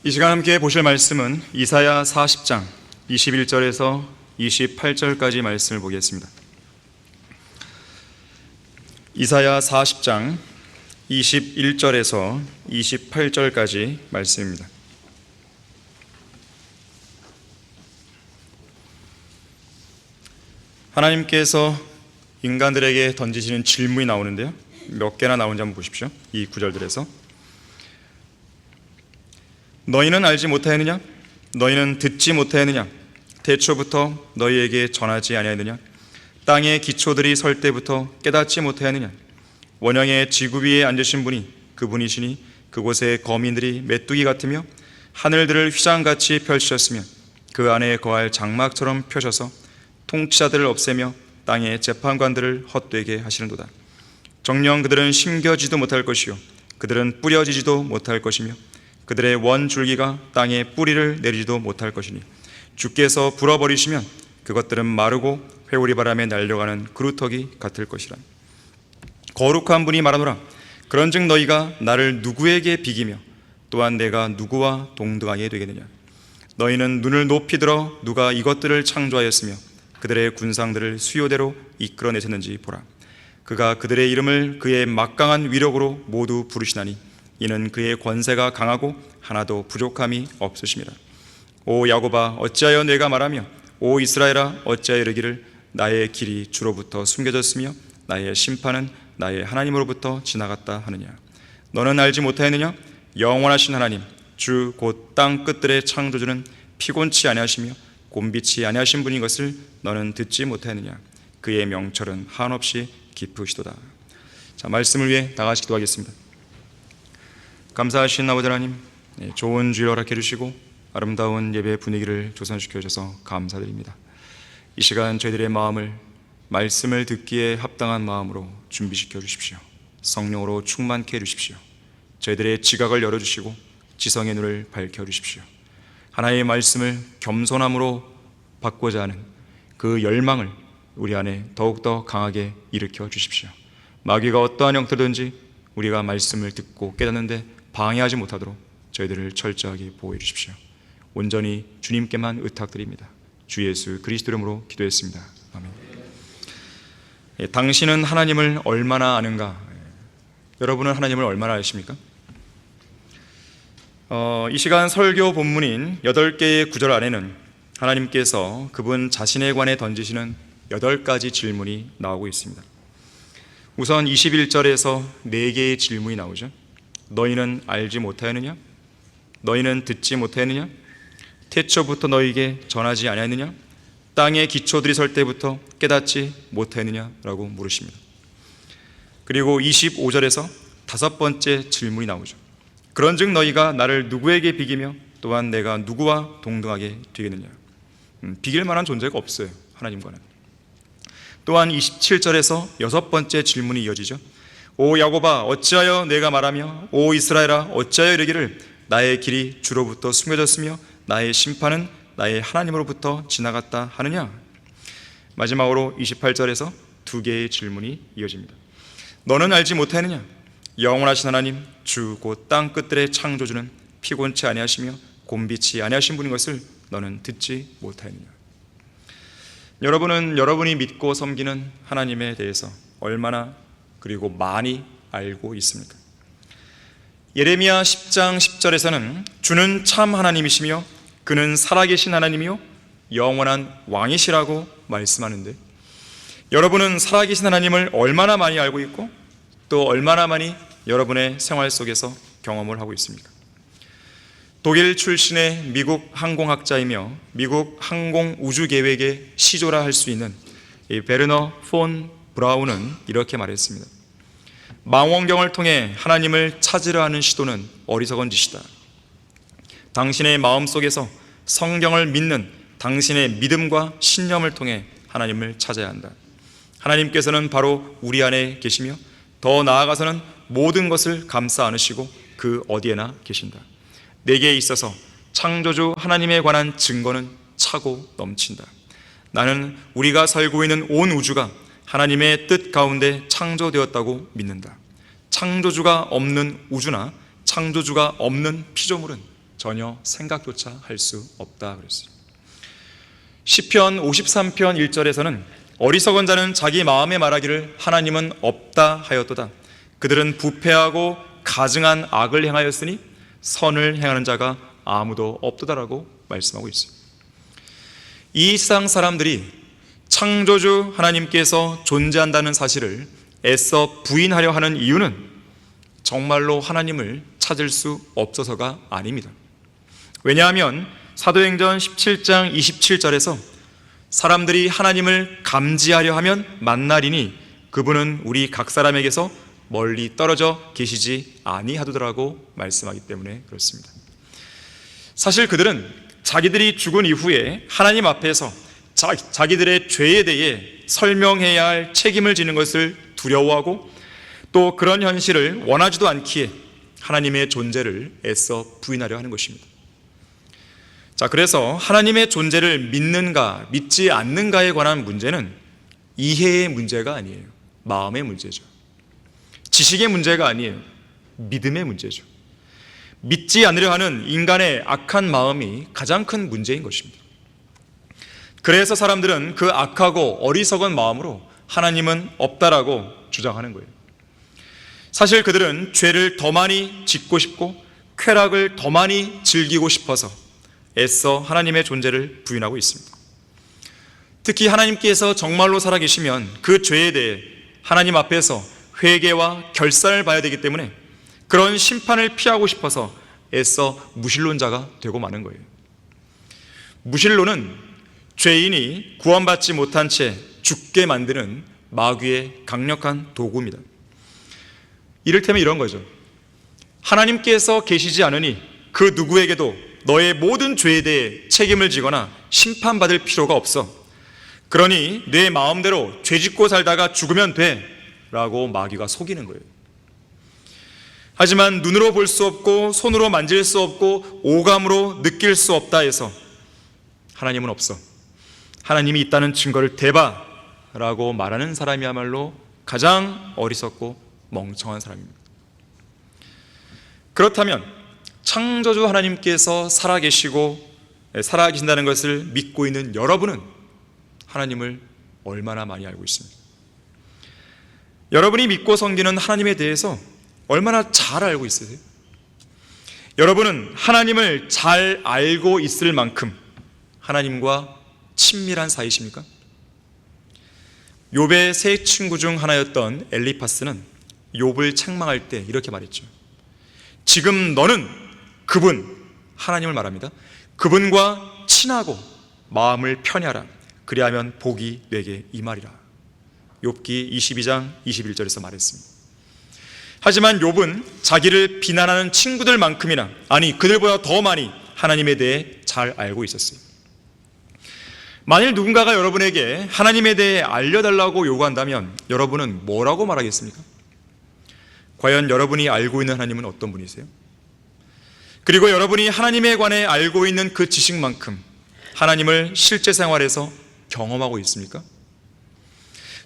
이 시간 함께 보실 말씀은 이사야 40장 21절에서 28절까지 말씀을 보겠습니다. 이사야 40장 21절에서 28절까지 말씀입니다. 하나님께서 인간들에게 던지시는 질문이 나오는데요, 몇 개나 나오는지 한번 보십시오. 이 구절들에서 너희는 알지 못하였느냐? 너희는 듣지 못하였느냐? 태초부터 너희에게 전하지 아니하였느냐? 땅의 기초들이 설 때부터 깨닫지 못하였느냐? 원형의 지구 위에 앉으신 분이 그분이시니 그곳에 거민들이 메뚜기 같으며 하늘들을 휘장같이 펼치셨으며 그 안에 거할 장막처럼 펴셔서 통치자들을 없애며 땅의 재판관들을 헛되게 하시는도다. 정녕 그들은 심겨지도 못할 것이요 그들은 뿌려지지도 못할 것이며 그들의 원 줄기가 땅에 뿌리를 내리지도 못할 것이니 주께서 불어버리시면 그것들은 마르고 회오리 바람에 날려가는 그루터기 같을 것이라. 거룩한 분이 말하노라. 그런즉 너희가 나를 누구에게 비기며 또한 내가 누구와 동등하게 되겠느냐? 너희는 눈을 높이 들어 누가 이것들을 창조하였으며 그들의 군상들을 수요대로 이끌어내셨는지 보라. 그가 그들의 이름을 그의 막강한 위력으로 모두 부르시나니 이는 그의 권세가 강하고 하나도 부족함이 없으심이라. 오 야곱아 어찌하여 내가 말하며 오 이스라엘아 어찌하여 이르기를 나의 길이 주로부터 숨겨졌으며 나의 심판은 나의 하나님으로부터 지나갔다 하느냐? 너는 알지 못하였느냐? 영원하신 하나님 주 곧 땅 끝들의 창조주는 피곤치 아니하시며 곤비치 아니하신 분인 것을 너는 듣지 못하였느냐? 그의 명철은 한없이 깊으시도다. 자, 말씀을 위해 다 같이 기도하겠습니다. 감사하신 아버지 하나님, 좋은 주일 허락해 주시고 아름다운 예배 분위기를 조성시켜 주셔서 감사드립니다. 이 시간 저희들의 마음을 말씀을 듣기에 합당한 마음으로 준비시켜 주십시오. 성령으로 충만케 해 주십시오. 저희들의 지각을 열어주시고 지성의 눈을 밝혀 주십시오. 하나님의 말씀을 겸손함으로 받고자 하는 그 열망을 우리 안에 더욱더 강하게 일으켜 주십시오. 마귀가 어떠한 형태든지 우리가 말씀을 듣고 깨닫는데 방해하지 못하도록 저희들을 철저하게 보호해 주십시오. 온전히 주님께만 의탁드립니다. 주 예수 그리스도 이름으로 기도했습니다. 아멘. 당신은 하나님을 얼마나 아는가? 여러분은 하나님을 얼마나 아십니까? 이 시간 설교 본문인 8개의 구절 안에는 하나님께서 그분 자신에 관해 던지시는 8가지 질문이 나오고 있습니다. 우선 21절에서 4개의 질문이 나오죠. 너희는 알지 못하였느냐? 너희는 듣지 못하였느냐? 태초부터 너희에게 전하지 아니하였느냐? 땅의 기초들이 설 때부터 깨닫지 못하였느냐? 라고 물으십니다. 그리고 25절에서 5번째 질문이 나오죠. 그런즉 너희가 나를 누구에게 비기며 또한 내가 누구와 동등하게 되겠느냐? 비길 만한 존재가 없어요, 하나님과는. 또한 27절에서 6번째 질문이 이어지죠. 오 야곱아 어찌하여 내가 말하며 오 이스라엘아 어찌하여 이르기를 나의 길이 주로부터 숨겨졌으며 나의 심판은 나의 하나님으로부터 지나갔다 하느냐? 마지막으로 28절에서 2개의 질문이 이어집니다. 너는 알지 못하느냐? 영원하신 하나님 주 곧 땅 끝들의 창조주는 피곤치 아니하시며 곤비치 아니하신 분인 것을 너는 듣지 못하느냐? 여러분은 여러분이 믿고 섬기는 하나님에 대해서 얼마나 그리고 많이 알고 있습니까? 예레미야 10장 10절에서는 주는 참 하나님이시며 그는 살아계신 하나님이요 영원한 왕이시라고 말씀하는데, 여러분은 살아계신 하나님을 얼마나 많이 알고 있고 또 얼마나 많이 여러분의 생활 속에서 경험을 하고 있습니까? 독일 출신의 미국 항공학자이며 미국 항공우주계획의 시조라 할 수 있는 이 베르너 폰 브라운은 이렇게 말했습니다. 망원경을 통해 하나님을 찾으려 하는 시도는 어리석은 짓이다. 당신의 마음속에서 성경을 믿는 당신의 믿음과 신념을 통해 하나님을 찾아야 한다. 하나님께서는 바로 우리 안에 계시며 더 나아가서는 모든 것을 감싸 안으시고 그 어디에나 계신다. 내게 있어서 창조주 하나님에 관한 증거는 차고 넘친다. 나는 우리가 살고 있는 온 우주가 하나님의 뜻 가운데 창조되었다고 믿는다. 창조주가 없는 우주나 창조주가 없는 피조물은 전혀 생각조차 할 수 없다 그랬어요. 시편 53편 1절에서는 어리석은 자는 자기 마음에 말하기를 하나님은 없다 하였도다. 그들은 부패하고 가증한 악을 행하였으니 선을 행하는 자가 아무도 없도다라고 말씀하고 있어요. 이 세상 사람들이 창조주 하나님께서 존재한다는 사실을 애써 부인하려 하는 이유는 정말로 하나님을 찾을 수 없어서가 아닙니다. 왜냐하면 사도행전 17장 27절에서 사람들이 하나님을 감지하려 하면 만나리니 그분은 우리 각 사람에게서 멀리 떨어져 계시지 아니하도라고 말씀하기 때문에 그렇습니다. 사실 그들은 자기들이 죽은 이후에 하나님 앞에서 자기들의 죄에 대해 설명해야 할 책임을 지는 것을 두려워하고 또 그런 현실을 원하지도 않기에 하나님의 존재를 애써 부인하려 하는 것입니다. 그래서 하나님의 존재를 믿는가 믿지 않는가에 관한 문제는 이해의 문제가 아니에요. 마음의 문제죠. 지식의 문제가 아니에요. 믿음의 문제죠. 믿지 않으려 하는 인간의 악한 마음이 가장 큰 문제인 것입니다. 그래서 사람들은 그 악하고 어리석은 마음으로 하나님은 없다라고 주장하는 거예요. 사실 그들은 죄를 더 많이 짓고 싶고 쾌락을 더 많이 즐기고 싶어서 애써 하나님의 존재를 부인하고 있습니다. 특히 하나님께서 정말로 살아계시면 그 죄에 대해 하나님 앞에서 회개와 결산을 봐야 되기 때문에 그런 심판을 피하고 싶어서 애써 무신론자가 되고 마는 거예요. 무신론은 죄인이 구원받지 못한 채 죽게 만드는 마귀의 강력한 도구입니다. 이를테면 이런 거죠. 하나님께서 계시지 않으니 그 누구에게도 너의 모든 죄에 대해 책임을 지거나 심판받을 필요가 없어. 그러니 내 마음대로 죄짓고 살다가 죽으면 돼 라고 마귀가 속이는 거예요. 하지만 눈으로 볼 수 없고 손으로 만질 수 없고 오감으로 느낄 수 없다 해서 하나님은 없어, 하나님이 있다는 증거를 대봐 라고 말하는 사람이야말로 가장 어리석고 멍청한 사람입니다. 그렇다면 창조주 하나님께서 살아계신다는 것을 믿고 있는 여러분은 하나님을 얼마나 많이 알고 있습니까? 여러분이 믿고 섬기는 하나님에 대해서 얼마나 잘 알고 있으세요? 여러분은 하나님을 잘 알고 있을 만큼 하나님과 친밀한 사이십니까? 욥의 세 친구 중 하나였던 엘리파스는 욥을 책망할 때 이렇게 말했죠. 지금 너는 그분, 하나님을 말합니다. 그분과 친하고 마음을 편히하라. 그리하면 복이 내게 임하리라. 욥기 22장 21절에서 말했습니다. 하지만 욥은 자기를 비난하는 친구들만큼이나, 아니 그들보다 더 많이 하나님에 대해 잘 알고 있었어요. 만일 누군가가 여러분에게 하나님에 대해 알려달라고 요구한다면 여러분은 뭐라고 말하겠습니까? 과연 여러분이 알고 있는 하나님은 어떤 분이세요? 그리고 여러분이 하나님에 관해 알고 있는 그 지식만큼 하나님을 실제 생활에서 경험하고 있습니까?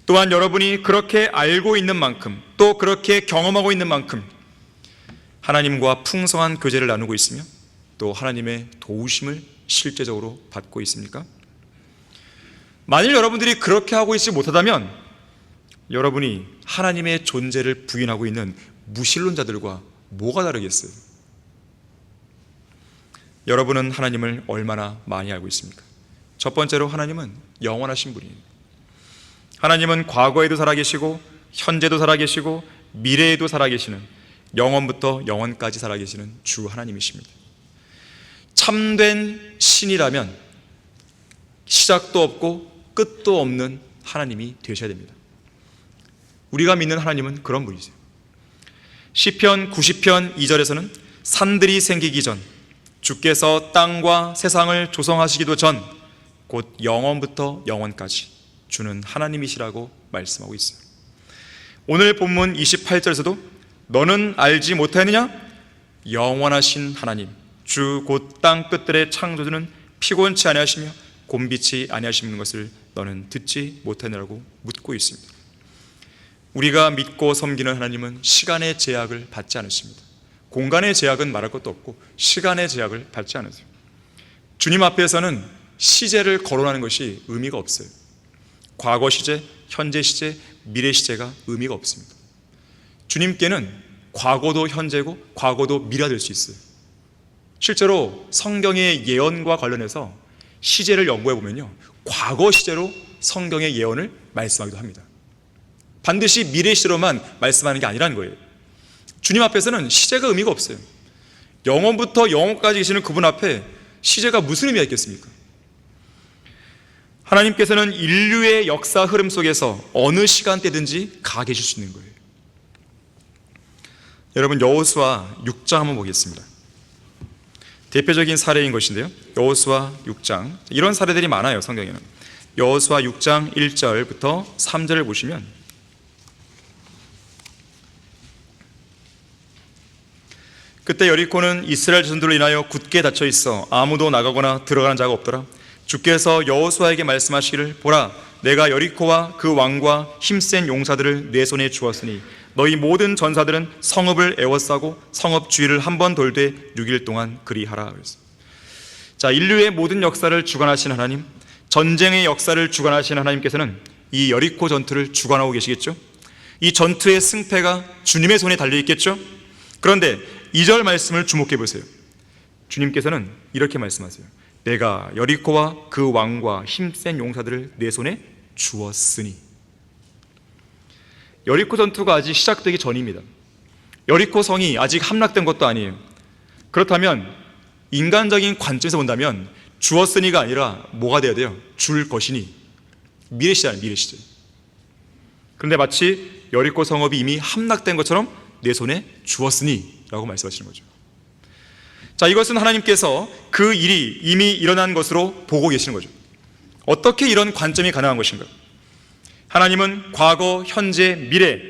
또한 여러분이 그렇게 알고 있는 만큼, 또 그렇게 경험하고 있는 만큼 하나님과 풍성한 교제를 나누고 있으며 또 하나님의 도우심을 실제적으로 받고 있습니까? 만일 여러분들이 그렇게 하고 있지 못하다면 여러분이 하나님의 존재를 부인하고 있는 무신론자들과 뭐가 다르겠어요? 여러분은 하나님을 얼마나 많이 알고 있습니까? 첫 번째로 하나님은 영원하신 분이에요. 하나님은 과거에도 살아계시고 현재도 살아계시고 미래에도 살아계시는, 영원부터 영원까지 살아계시는 주 하나님이십니다. 참된 신이라면 시작도 없고 끝도 없는 하나님이 되셔야 됩니다. 우리가 믿는 하나님은 그런 분이세요. 시편 90편 2절에서는 산들이 생기기 전, 주께서 땅과 세상을 조성하시기도 전, 곧 영원부터 영원까지 주는 하나님이시라고 말씀하고 있어요. 오늘 본문 28절에서도 너는 알지 못하느냐? 영원하신 하나님, 주 곧 땅 끝들의 창조주는 피곤치 아니하시며 곤비치 아니하시는 것을 너는 듣지 못하느냐고 묻고 있습니다. 우리가 믿고 섬기는 하나님은 시간의 제약을 받지 않으십니다. 공간의 제약은 말할 것도 없고 시간의 제약을 받지 않으세요. 주님 앞에서는 시제를 거론하는 것이 의미가 없어요. 과거 시제, 현재 시제, 미래 시제가 의미가 없습니다. 주님께는 과거도 현재고 과거도 미래가 될 수 있어요. 실제로 성경의 예언과 관련해서 시제를 연구해 보면요, 과거 시제로 성경의 예언을 말씀하기도 합니다. 반드시 미래 시제로만 말씀하는 게 아니라는 거예요. 주님 앞에서는 시제가 의미가 없어요. 영원부터 영원까지 계시는 그분 앞에 시제가 무슨 의미가 있겠습니까? 하나님께서는 인류의 역사 흐름 속에서 어느 시간대든지 가 계실 수 있는 거예요. 여러분, 여호수아 6장 한번 보겠습니다. 대표적인 사례인 것인데요, 여호수아 6장, 이런 사례들이 많아요. 성경에는 여호수아 6장 1절부터 3절을 보시면, 그때 여리코는 이스라엘 자손들로 인하여 굳게 닫혀 있어 아무도 나가거나 들어가는 자가 없더라. 주께서 여호수아에게 말씀하시기를, 보라, 내가 여리코와 그 왕과 힘센 용사들을 내 손에 주었으니 너희 모든 전사들은 성읍을 에워싸고 성읍 주위를 한번 돌되 6일 동안 그리하라. 자, 인류의 모든 역사를 주관하신 하나님, 전쟁의 역사를 주관하신 하나님께서는 이 여리코 전투를 주관하고 계시겠죠. 이 전투의 승패가 주님의 손에 달려 있겠죠. 그런데 2절 말씀을 주목해 보세요. 주님께서는 이렇게 말씀하세요. 내가 여리코와 그 왕과 힘센 용사들을 내 손에 주었으니. 여리코 전투가 아직 시작되기 전입니다. 여리코 성이 아직 함락된 것도 아니에요. 그렇다면 인간적인 관점에서 본다면 주었으니가 아니라 뭐가 돼야 돼요? 줄 것이니. 미래 시대는 미래 시대. 그런데 마치 여리코 성읍이 이미 함락된 것처럼 내 손에 주었으니 라고 말씀하시는 거죠. 자, 이것은 하나님께서 그 일이 이미 일어난 것으로 보고 계시는 거죠. 어떻게 이런 관점이 가능한 것인가? 하나님은 과거, 현재, 미래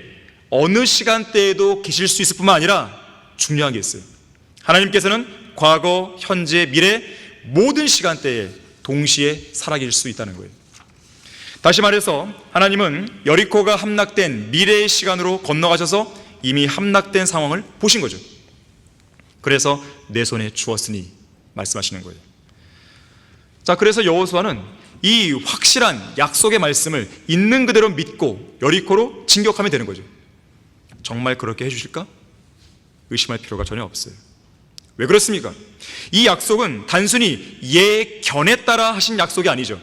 어느 시간대에도 계실 수 있을 뿐만 아니라 중요한 게 있어요. 하나님께서는 과거, 현재, 미래 모든 시간대에 동시에 살아계실 수 있다는 거예요. 다시 말해서 하나님은 여리코가 함락된 미래의 시간으로 건너가셔서 이미 함락된 상황을 보신 거죠. 그래서 내 손에 주었으니 말씀하시는 거예요. 자, 그래서 여호수아는 이 확실한 약속의 말씀을 있는 그대로 믿고 여리코로 진격하면 되는 거죠. 정말 그렇게 해주실까? 의심할 필요가 전혀 없어요. 왜 그렇습니까? 이 약속은 단순히 예견에 따라 하신 약속이 아니죠.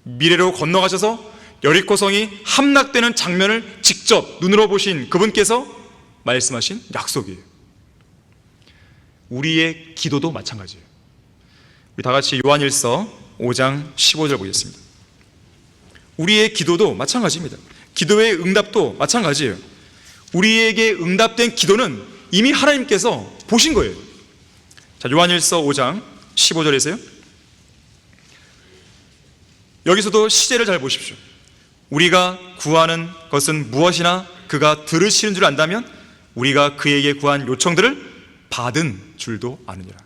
미래로 건너가셔서 여리코 성이 함락되는 장면을 직접 눈으로 보신 그분께서 말씀하신 약속이에요. 우리의 기도도 마찬가지예요. 우리 다 같이 요한일서 5장 15절 보겠습니다. 우리의 기도도 마찬가지입니다. 기도의 응답도 마찬가지예요. 우리에게 응답된 기도는 이미 하나님께서 보신 거예요. 자, 요한일서 5장 15절에서요, 여기서도 시제를 잘 보십시오. 우리가 구하는 것은 무엇이나 그가 들으시는 줄 안다면 우리가 그에게 구한 요청들을 받은 줄도 아느니라.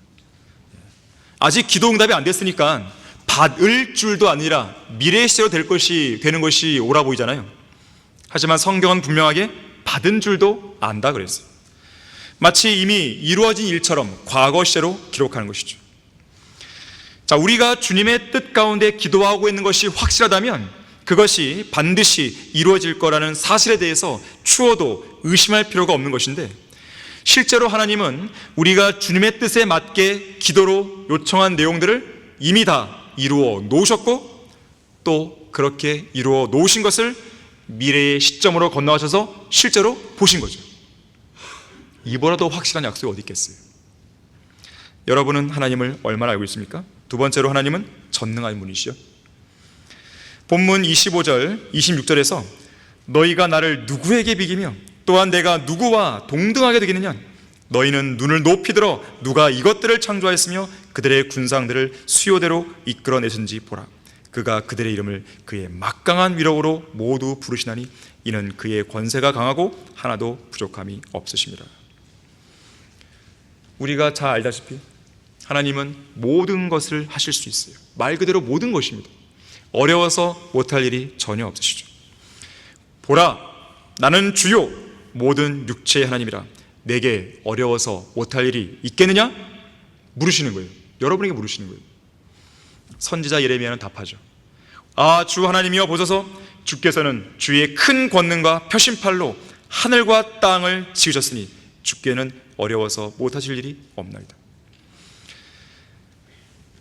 아직 기도 응답이 안 됐으니까 받을 줄도 아니라 미래의 시대로 되는 것이 옳아 보이잖아요. 하지만 성경은 분명하게 받은 줄도 안다 그랬어요. 마치 이미 이루어진 일처럼 과거 시대로 기록하는 것이죠. 자, 우리가 주님의 뜻 가운데 기도하고 있는 것이 확실하다면 그것이 반드시 이루어질 거라는 사실에 대해서 추워도 의심할 필요가 없는 것인데, 실제로 하나님은 우리가 주님의 뜻에 맞게 기도로 요청한 내용들을 이미 다 이루어 놓으셨고, 또 그렇게 이루어 놓으신 것을 미래의 시점으로 건너가셔서 실제로 보신 거죠. 이보다 더 확실한 약속이 어디 있겠어요? 여러분은 하나님을 얼마나 알고 있습니까? 두 번째로, 하나님은 전능한 분이시죠. 본문 25절, 26절에서 너희가 나를 누구에게 비기며 또한 내가 누구와 동등하게 되겠느냐? 너희는 눈을 높이 들어 누가 이것들을 창조하였으며 그들의 군상들을 수요대로 이끌어내신지 보라. 그가 그들의 이름을 그의 막강한 위력으로 모두 부르시나니 이는 그의 권세가 강하고 하나도 부족함이 없으십니다. 우리가 잘 알다시피 하나님은 모든 것을 하실 수 있어요. 말 그대로 모든 것입니다. 어려워서 못할 일이 전혀 없으시죠. 보라, 나는 주요 모든 육체의 하나님이라. 내게 어려워서 못할 일이 있겠느냐? 물으시는 거예요. 여러분에게 물으시는 거예요. 선지자 예레미야는 답하죠. 아, 주 하나님이여 보소서, 주께서는 주의 큰 권능과 표심팔로 하늘과 땅을 지으셨으니 주께는 어려워서 못하실 일이 없나이다.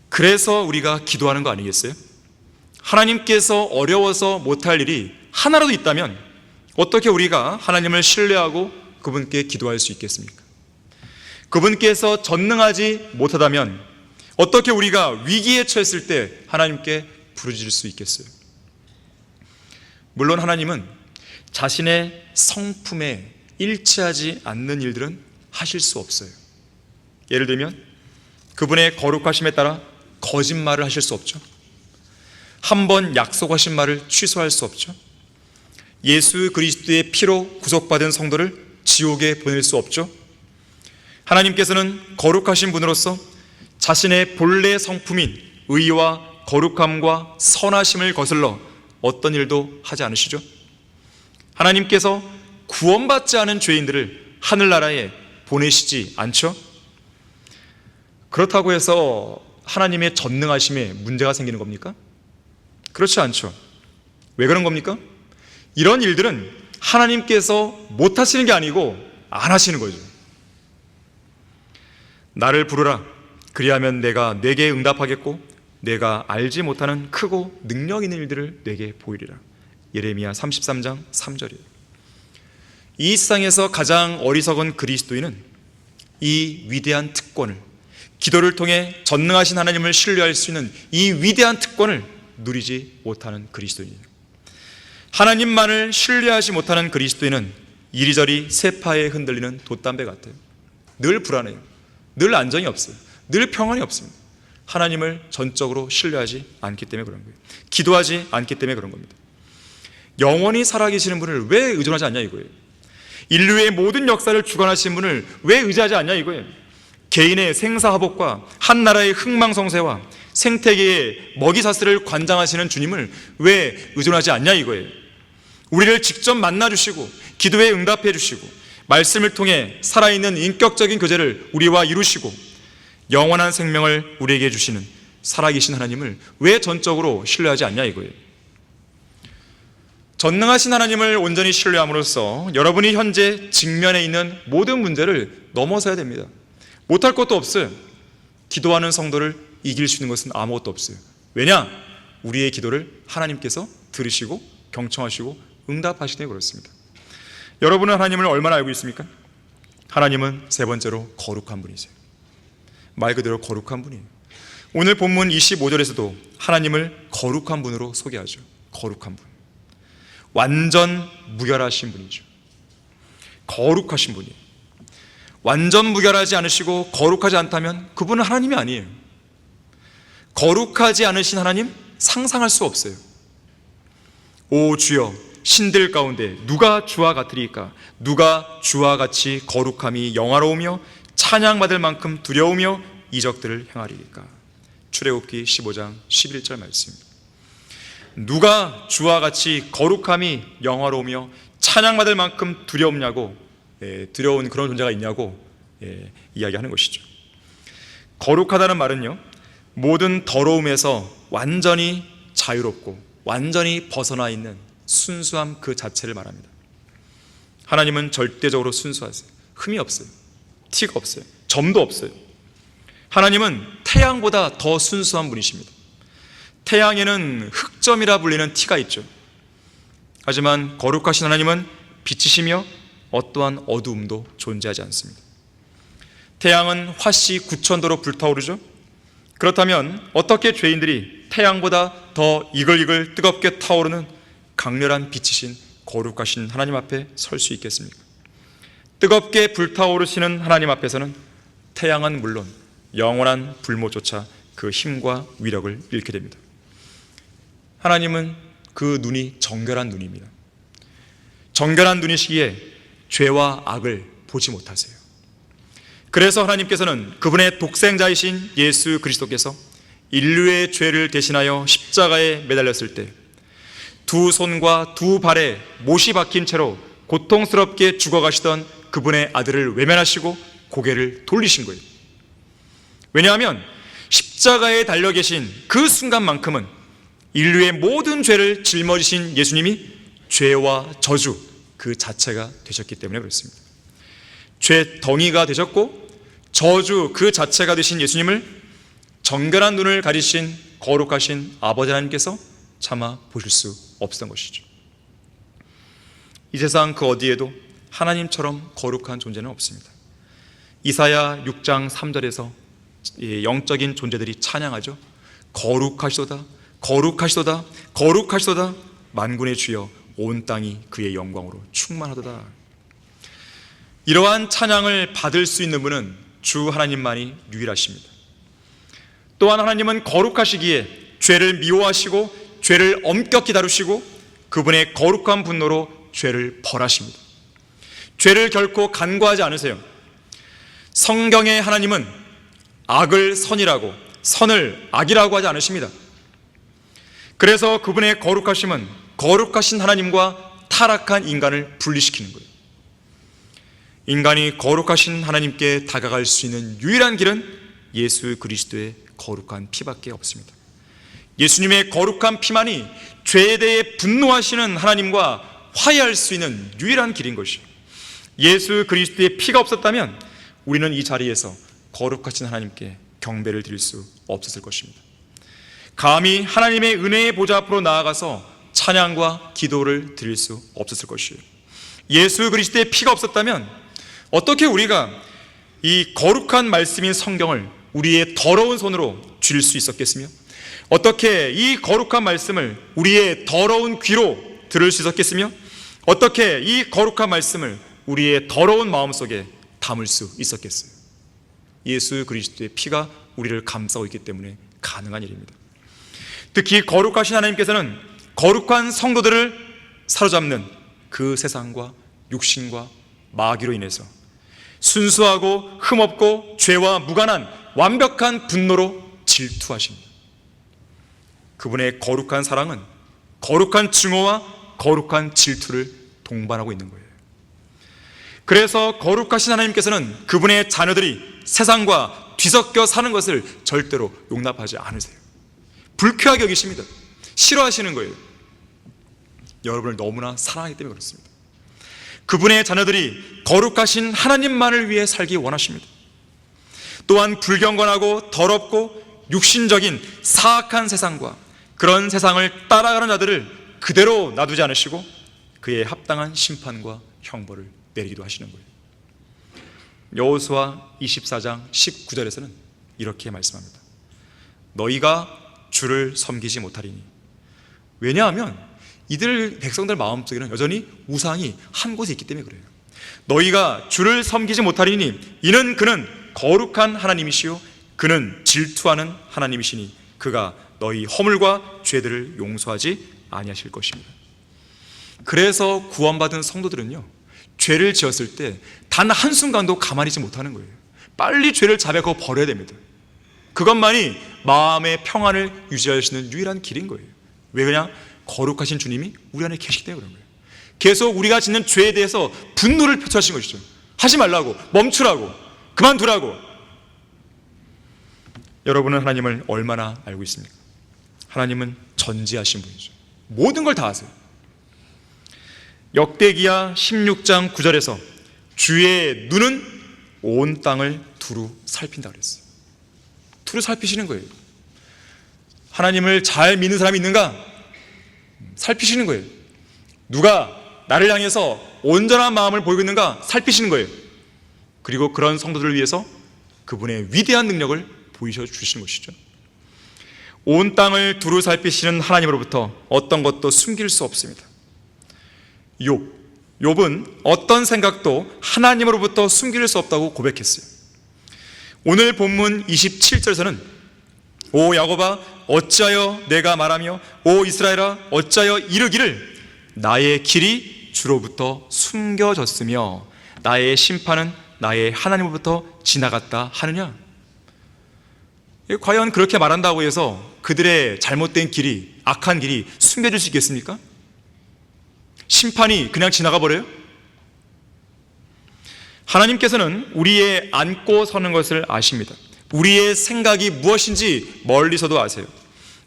그래서 우리가 기도하는 거 아니겠어요? 하나님께서 어려워서 못할 일이 하나라도 있다면 어떻게 우리가 하나님을 신뢰하고 그분께 기도할 수 있겠습니까? 그분께서 전능하지 못하다면 어떻게 우리가 위기에 처했을 때 하나님께 부르짖을 수 있겠어요? 물론 하나님은 자신의 성품에 일치하지 않는 일들은 하실 수 없어요. 예를 들면 그분의 거룩하심에 따라 거짓말을 하실 수 없죠. 한번 약속하신 말을 취소할 수 없죠. 예수 그리스도의 피로 구속받은 성도를 지옥에 보낼 수 없죠. 하나님께서는 거룩하신 분으로서 자신의 본래 성품인 의와 거룩함과 선하심을 거슬러 어떤 일도 하지 않으시죠. 하나님께서 구원받지 않은 죄인들을 하늘나라에 보내시지 않죠. 그렇다고 해서 하나님의 전능하심에 문제가 생기는 겁니까? 그렇지 않죠. 왜 그런 겁니까? 이런 일들은 하나님께서 못하시는 게 아니고 안 하시는 거죠. 나를 부르라, 그리하면 내가 내게 응답하겠고 내가 알지 못하는 크고 능력 있는 일들을 내게 보이리라. 예레미야 33장 3절이에요. 이 세상에서 가장 어리석은 그리스도인은 이 위대한 특권을, 기도를 통해 전능하신 하나님을 신뢰할 수 있는 이 위대한 특권을 누리지 못하는 그리스도인이에요. 하나님만을 신뢰하지 못하는 그리스도인은 이리저리 세파에 흔들리는 돛담배 같아요. 늘 불안해요. 늘 안정이 없어요. 늘 평안이 없습니다. 하나님을 전적으로 신뢰하지 않기 때문에 그런 거예요. 기도하지 않기 때문에 그런 겁니다. 영원히 살아계시는 분을 왜 의존하지 않냐 이거예요. 인류의 모든 역사를 주관하시는 분을 왜 의지하지 않냐 이거예요. 개인의 생사화복과 한 나라의 흥망성쇠와 생태계의 먹이사슬을 관장하시는 주님을 왜 의존하지 않냐 이거예요. 우리를 직접 만나주시고 기도에 응답해 주시고 말씀을 통해 살아있는 인격적인 교제를 우리와 이루시고 영원한 생명을 우리에게 주시는 살아계신 하나님을 왜 전적으로 신뢰하지 않냐 이거예요. 전능하신 하나님을 온전히 신뢰함으로써 여러분이 현재 직면해 있는 모든 문제를 넘어서야 됩니다. 못할 것도 없어요. 기도하는 성도를 이길 수 있는 것은 아무것도 없어요. 왜냐? 우리의 기도를 하나님께서 들으시고 경청하시고 응답하시기 때문에 그렇습니다. 여러분은 하나님을 얼마나 알고 있습니까? 하나님은 세 번째로 거룩한 분이세요. 말 그대로 거룩한 분이에요. 오늘 본문 25절에서도 하나님을 거룩한 분으로 소개하죠. 거룩한 분. 완전 무결하신 분이죠. 거룩하신 분이에요. 완전 무결하지 않으시고 거룩하지 않다면 그분은 하나님이 아니에요. 거룩하지 않으신 하나님 상상할 수 없어요. 오 주여, 신들 가운데 누가 주와 같으리까? 누가 주와 같이 거룩함이 영화로우며 찬양받을 만큼 두려우며 이적들을 행하리까? 출애굽기 15장 11절 말씀입니다. 누가 주와 같이 거룩함이 영화로우며 찬양받을 만큼 두렵냐고, 두려운 그런 존재가 있냐고 이야기하는 것이죠. 거룩하다는 말은요, 모든 더러움에서 완전히 자유롭고 완전히 벗어나 있는 순수함 그 자체를 말합니다. 하나님은 절대적으로 순수하세요. 흠이 없어요. 티가 없어요. 점도 없어요. 하나님은 태양보다 더 순수한 분이십니다. 태양에는 흑점이라 불리는 티가 있죠. 하지만 거룩하신 하나님은 빛이시며 어떠한 어두움도 존재하지 않습니다. 태양은 화씨 9,000도로 불타오르죠. 그렇다면 어떻게 죄인들이 태양보다 더 이글이글 뜨겁게 타오르는 강렬한 빛이신 거룩하신 하나님 앞에 설 수 있겠습니까? 뜨겁게 불타오르시는 하나님 앞에서는 태양은 물론 영원한 불모조차 그 힘과 위력을 잃게 됩니다. 하나님은 그 눈이 정결한 눈입니다. 정결한 눈이시기에 죄와 악을 보지 못하세요. 그래서 하나님께서는 그분의 독생자이신 예수 그리스도께서 인류의 죄를 대신하여 십자가에 매달렸을 때 두 손과 두 발에 못이 박힌 채로 고통스럽게 죽어가시던 그분의 아들을 외면하시고 고개를 돌리신 거예요. 왜냐하면 십자가에 달려 계신 그 순간만큼은 인류의 모든 죄를 짊어지신 예수님이 죄와 저주 그 자체가 되셨기 때문에 그렇습니다. 죄 덩이가 되셨고 저주 그 자체가 되신 예수님을 정결한 눈을 가리신 거룩하신 아버지 하나님께서 차마 보실 수 없었던 것이죠. 이 세상 그 어디에도 하나님처럼 거룩한 존재는 없습니다. 이사야 6장 3절에서 영적인 존재들이 찬양하죠. 거룩하시도다, 거룩하시도다, 거룩하시도다, 만군의 주여 온 땅이 그의 영광으로 충만하도다. 이러한 찬양을 받을 수 있는 분은 주 하나님만이 유일하십니다. 또한 하나님은 거룩하시기에 죄를 미워하시고 죄를 엄격히 다루시고 그분의 거룩한 분노로 죄를 벌하십니다. 죄를 결코 간과하지 않으세요. 성경의 하나님은 악을 선이라고 선을 악이라고 하지 않으십니다. 그래서 그분의 거룩하심은 거룩하신 하나님과 타락한 인간을 분리시키는 거예요. 인간이 거룩하신 하나님께 다가갈 수 있는 유일한 길은 예수 그리스도의 거룩한 피밖에 없습니다. 예수님의 거룩한 피만이 죄에 대해 분노하시는 하나님과 화해할 수 있는 유일한 길인 것이죠. 예수 그리스도의 피가 없었다면 우리는 이 자리에서 거룩하신 하나님께 경배를 드릴 수 없었을 것입니다. 감히 하나님의 은혜의 보좌 앞으로 나아가서 찬양과 기도를 드릴 수 없었을 것이에요. 예수 그리스도의 피가 없었다면 어떻게 우리가 이 거룩한 말씀인 성경을 우리의 더러운 손으로 쥘 수 있었겠으며 어떻게 이 거룩한 말씀을 우리의 더러운 귀로 들을 수 있었겠으며 어떻게 이 거룩한 말씀을 우리의 더러운 마음속에 담을 수 있었겠어요. 예수 그리스도의 피가 우리를 감싸고 있기 때문에 가능한 일입니다. 특히 거룩하신 하나님께서는 거룩한 성도들을 사로잡는 그 세상과 육신과 마귀로 인해서 순수하고 흠없고 죄와 무관한 완벽한 분노로 질투하십니다. 그분의 거룩한 사랑은 거룩한 증오와 거룩한 질투를 동반하고 있는 거예요. 그래서 거룩하신 하나님께서는 그분의 자녀들이 세상과 뒤섞여 사는 것을 절대로 용납하지 않으세요. 불쾌하게 여기십니다. 싫어하시는 거예요. 여러분을 너무나 사랑하기 때문에 그렇습니다. 그분의 자녀들이 거룩하신 하나님만을 위해 살기 원하십니다. 또한 불경건하고 더럽고 육신적인 사악한 세상과 그런 세상을 따라가는 자들을 그대로 놔두지 않으시고 그에 합당한 심판과 형벌을 내리기도 하시는 거예요. 여호수아 24장 19절에서는 이렇게 말씀합니다. 너희가 주를 섬기지 못하리니. 왜냐하면 이들 백성들 마음속에는 여전히 우상이 한 곳에 있기 때문에 그래요. 너희가 주를 섬기지 못하리니 이는 그는 거룩한 하나님이시요 그는 질투하는 하나님이시니 그가 너희 허물과 죄들을 용서하지 아니하실 것입니다. 그래서 구원받은 성도들은요, 죄를 지었을 때 단 한순간도 가만히 있지 못하는 거예요. 빨리 죄를 자백하고 버려야 됩니다. 그것만이 마음의 평안을 유지할 수 있는 유일한 길인 거예요. 왜 그냥 거룩하신 주님이 우리 안에 계시기 때문에 그런 거예요. 계속 우리가 짓는 죄에 대해서 분노를 표출하신 것이죠. 하지 말라고, 멈추라고, 그만두라고. 여러분은 하나님을 얼마나 알고 있습니까? 하나님은 전지하신 분이죠. 모든 걸 다 아세요. 역대기야 16장 9절에서 주의 눈은 온 땅을 두루 살핀다 그랬어요. 두루 살피시는 거예요. 하나님을 잘 믿는 사람이 있는가? 살피시는 거예요. 누가 나를 향해서 온전한 마음을 보이고 있는가? 살피시는 거예요. 그리고 그런 성도들을 위해서 그분의 위대한 능력을 보여주시는 것이죠. 온 땅을 두루 살피시는 하나님으로부터 어떤 것도 숨길 수 없습니다. 욥은 어떤 생각도 하나님으로부터 숨길 수 없다고 고백했어요. 오늘 본문 27절에서는 오 야곱아 어찌하여 내가 말하며 오 이스라엘아 어찌하여 이르기를 나의 길이 주로부터 숨겨졌으며 나의 심판은 나의 하나님으로부터 지나갔다 하느냐. 과연 그렇게 말한다고 해서 그들의 잘못된 길이, 악한 길이 숨겨질 수 있겠습니까? 심판이 그냥 지나가 버려요? 하나님께서는 우리의 앉고 서는 것을 아십니다. 우리의 생각이 무엇인지 멀리서도 아세요.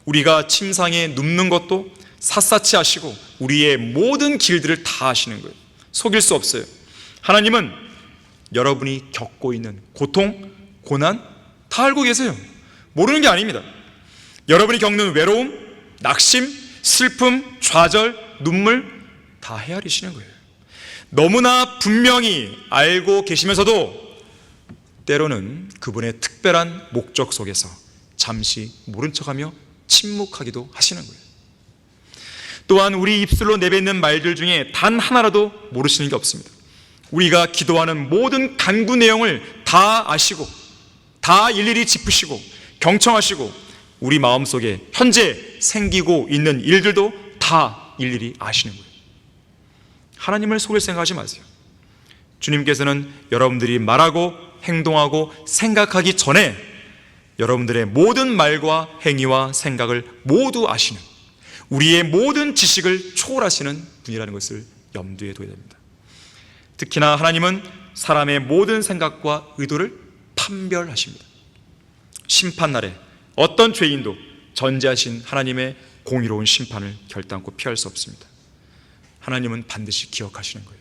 우리가 침상에 눕는 것도 샅샅이 아시고 우리의 모든 길들을 다 아시는 거예요. 속일 수 없어요. 하나님은 여러분이 겪고 있는 고통, 고난 다 알고 계세요. 모르는 게 아닙니다. 여러분이 겪는 외로움, 낙심, 슬픔, 좌절, 눈물 다 헤아리시는 거예요. 너무나 분명히 알고 계시면서도 때로는 그분의 특별한 목적 속에서 잠시 모른 척하며 침묵하기도 하시는 거예요. 또한 우리 입술로 내뱉는 말들 중에 단 하나라도 모르시는 게 없습니다. 우리가 기도하는 모든 간구 내용을 다 아시고 다 일일이 짚으시고 경청하시고 우리 마음속에 현재 생기고 있는 일들도 다 일일이 아시는 거예요. 하나님을 속일 생각하지 마세요. 주님께서는 여러분들이 말하고 행동하고 생각하기 전에 여러분들의 모든 말과 행위와 생각을 모두 아시는, 우리의 모든 지식을 초월하시는 분이라는 것을 염두에 둬야 됩니다. 특히나 하나님은 사람의 모든 생각과 의도를 판별하십니다. 심판날에 어떤 죄인도 전지하신 하나님의 공의로운 심판을 결단코 피할 수 없습니다. 하나님은 반드시 기억하시는 거예요.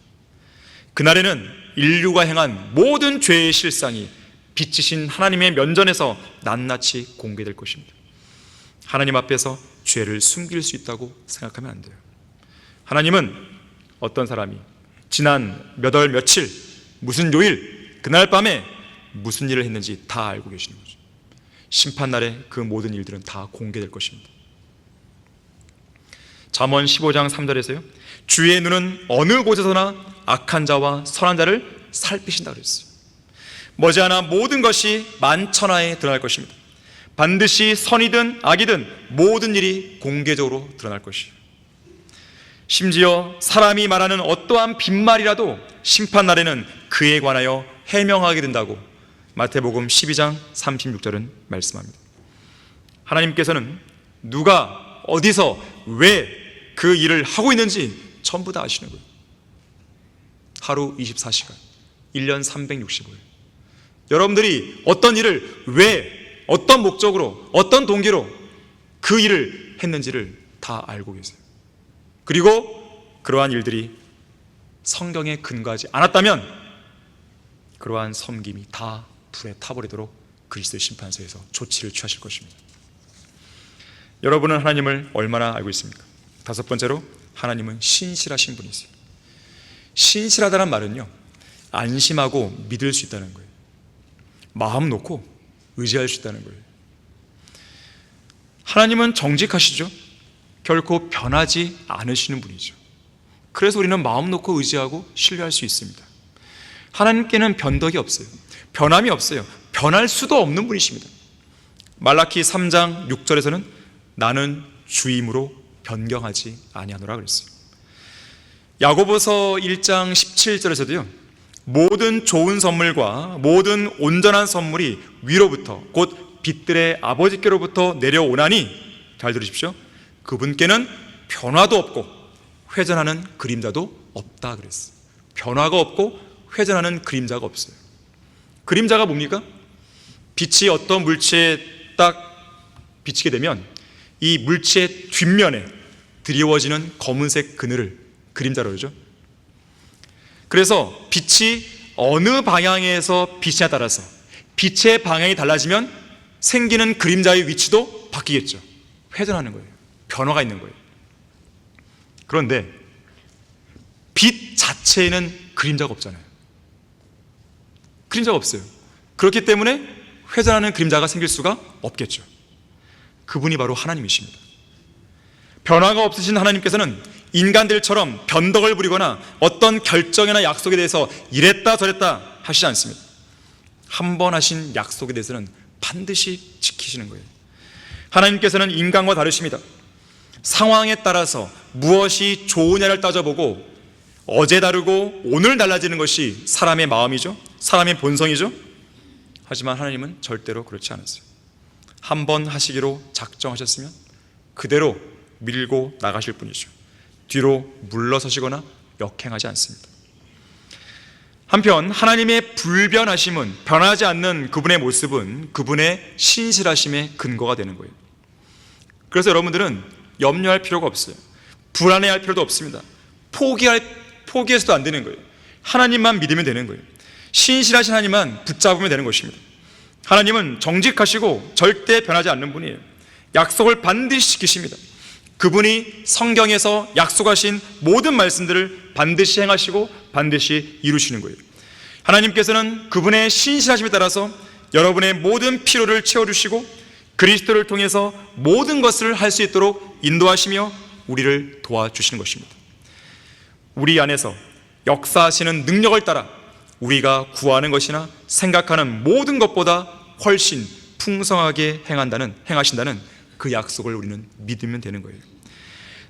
그날에는 인류가 행한 모든 죄의 실상이 빛이신 하나님의 면전에서 낱낱이 공개될 것입니다. 하나님 앞에서 죄를 숨길 수 있다고 생각하면 안 돼요. 하나님은 어떤 사람이 지난 몇 월 며칠 무슨 요일 그날 밤에 무슨 일을 했는지 다 알고 계시는 거죠. 심판날에 그 모든 일들은 다 공개될 것입니다. 잠언 15장 3절에서요, 주의 눈은 어느 곳에서나 악한 자와 선한 자를 살피신다 그랬어요. 머지않아 모든 것이 만천하에 드러날 것입니다. 반드시 선이든 악이든 모든 일이 공개적으로 드러날 것이에요. 심지어 사람이 말하는 어떠한 빈말이라도 심판날에는 그에 관하여 해명하게 된다고 마태복음 12장 36절은 말씀합니다. 하나님께서는 누가 어디서 왜 그 일을 하고 있는지 전부 다 아시는 거예요. 하루 24시간, 1년 365일 여러분들이 어떤 일을 왜, 어떤 목적으로, 어떤 동기로 그 일을 했는지를 다 알고 계세요. 그리고 그러한 일들이 성경에 근거하지 않았다면 그러한 섬김이 다 불에 타버리도록 그리스도의 심판서에서 조치를 취하실 것입니다. 여러분은 하나님을 얼마나 알고 있습니까? 다섯 번째로, 하나님은 신실하신 분이세요. 신실하다는 말은요, 안심하고 믿을 수 있다는 거예요. 마음 놓고 의지할 수 있다는 거예요. 하나님은 정직하시죠. 결코 변하지 않으시는 분이죠. 그래서 우리는 마음 놓고 의지하고 신뢰할 수 있습니다. 하나님께는 변덕이 없어요. 변함이 없어요. 변할 수도 없는 분이십니다. 말라키 3장 6절에서는 나는 주임으로 변경하지 아니하노라 그랬어요. 야고보서 1장 17절에서도요, 모든 좋은 선물과 모든 온전한 선물이 위로부터 곧 빛들의 아버지께로부터 내려오나니, 잘 들으십시오, 그분께는 변화도 없고 회전하는 그림자도 없다 그랬어요. 변화가 없고 회전하는 그림자가 없어요. 그림자가 뭡니까? 빛이 어떤 물체에 딱 비치게 되면 이 물체의 뒷면에 드리워지는 검은색 그늘을 그림자로 그러죠. 그래서 빛이 어느 방향에서 빛이냐에 따라서 빛의 방향이 달라지면 생기는 그림자의 위치도 바뀌겠죠. 회전하는 거예요. 변화가 있는 거예요. 그런데 빛 자체에는 그림자가 없잖아요. 그림자가 없어요. 그렇기 때문에 회전하는 그림자가 생길 수가 없겠죠. 그분이 바로 하나님이십니다. 변화가 없으신 하나님께서는 인간들처럼 변덕을 부리거나 어떤 결정이나 약속에 대해서 이랬다 저랬다 하시지 않습니다. 한 번 하신 약속에 대해서는 반드시 지키시는 거예요. 하나님께서는 인간과 다르십니다. 상황에 따라서 무엇이 좋으냐를 따져보고 어제 다르고 오늘 달라지는 것이 사람의 마음이죠. 사람의 본성이죠. 하지만 하나님은 절대로 그렇지 않았어요. 한 번 하시기로 작정하셨으면 그대로 밀고 나가실 분이죠. 뒤로 물러서시거나 역행하지 않습니다. 한편 하나님의 불변하심은, 변하지 않는 그분의 모습은 그분의 신실하심의 근거가 되는 거예요. 그래서 여러분들은 염려할 필요가 없어요. 불안해할 필요도 없습니다. 포기해서도 안 되는 거예요. 하나님만 믿으면 되는 거예요. 신실하신 하나님만 붙잡으면 되는 것입니다. 하나님은 정직하시고 절대 변하지 않는 분이에요. 약속을 반드시 지키십니다. 그분이 성경에서 약속하신 모든 말씀들을 반드시 행하시고 반드시 이루시는 거예요. 하나님께서는 그분의 신실하심에 따라서 여러분의 모든 필요를 채워주시고 그리스도를 통해서 모든 것을 할 수 있도록 인도하시며 우리를 도와주시는 것입니다. 우리 안에서 역사하시는 능력을 따라 우리가 구하는 것이나 생각하는 모든 것보다 훨씬 풍성하게 행하신다는 그 약속을 우리는 믿으면 되는 거예요.